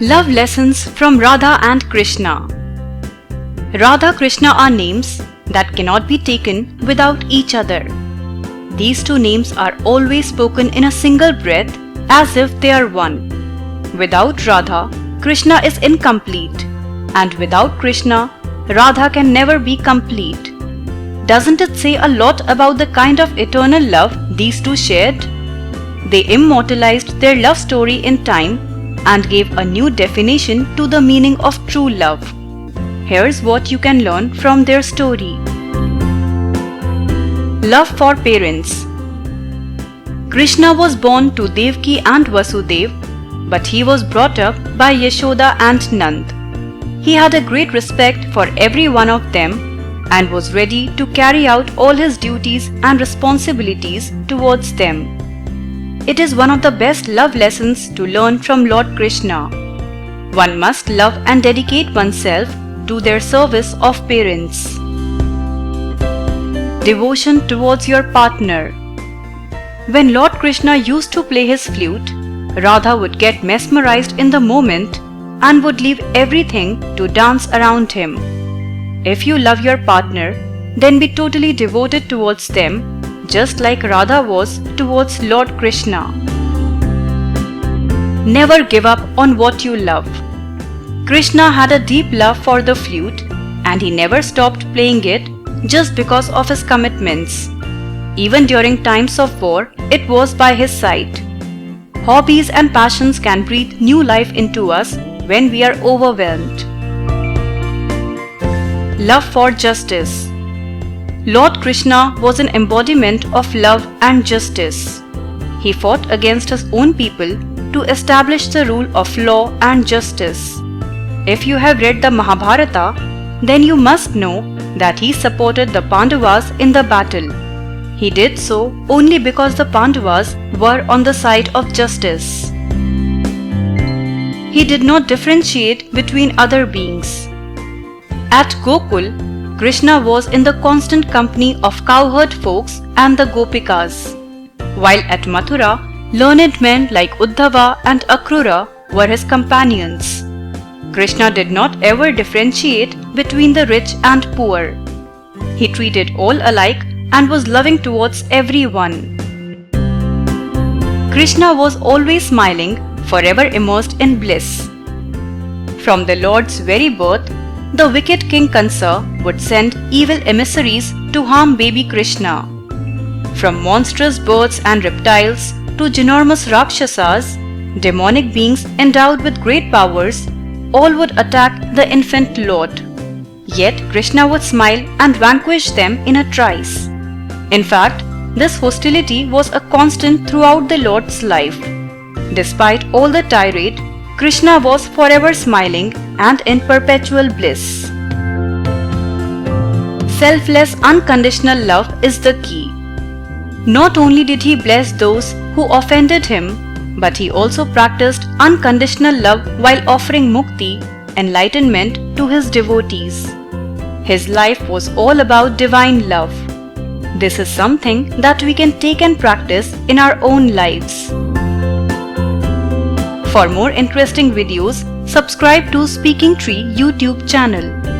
Love lessons from Radha and Krishna. Radha Krishna are names that cannot be taken without each other. These two names are always spoken in a single breath as if they are one. Without Radha, Krishna is incomplete, and without Krishna, Radha can never be complete. Doesn't it say a lot about the kind of eternal love these two shared? They immortalized their love story in time and gave a new definition to the meaning of true love. Here's what you can learn from their story. Love for parents. Krishna was born to Devaki and Vasudev, but he was brought up by Yashoda and Nand. He had a great respect for every one of them and was ready to carry out all his duties and responsibilities towards them. It is one of the best love lessons to learn from Lord Krishna. One must love and dedicate oneself to their service of parents. Devotion towards your partner. When Lord Krishna used to play his flute, Radha would get mesmerized in the moment and would leave everything to dance around him. If you love your partner, then be totally devoted towards them, just like Radha was towards Lord Krishna. Never give up on what you love. Krishna had a deep love for the flute, and he never stopped playing it just because of his commitments. Even during times of war, it was by his side. Hobbies and passions can breathe new life into us when we are overwhelmed. Love for justice. Lord Krishna was an embodiment of love and justice. He fought against his own people to establish the rule of law and justice. If you have read the Mahabharata, then you must know that he supported the Pandavas in the battle. He did so only because the Pandavas were on the side of justice. He did not differentiate between other beings. At Gokul, Krishna was in the constant company of cowherd folks and the Gopikas, while at Mathura, learned men like Uddhava and Akrura were his companions. Krishna did not ever differentiate between the rich and poor. He treated all alike and was loving towards everyone. Krishna was always smiling, forever immersed in bliss. From the Lord's very birth, the wicked King Kansa would send evil emissaries to harm baby Krishna. From monstrous birds and reptiles to ginormous Rakshasas, demonic beings endowed with great powers, all would attack the infant Lord. Yet Krishna would smile and vanquish them in a trice. In fact, this hostility was a constant throughout the Lord's life. Despite all the tirade, Krishna was forever smiling and in perpetual bliss. Selfless, unconditional love is the key. Not only did he bless those who offended him, but he also practiced unconditional love while offering mukti, enlightenment, to his devotees. His life was all about divine love. This is something that we can take and practice in our own lives. For more interesting videos, subscribe to Speaking Tree YouTube channel.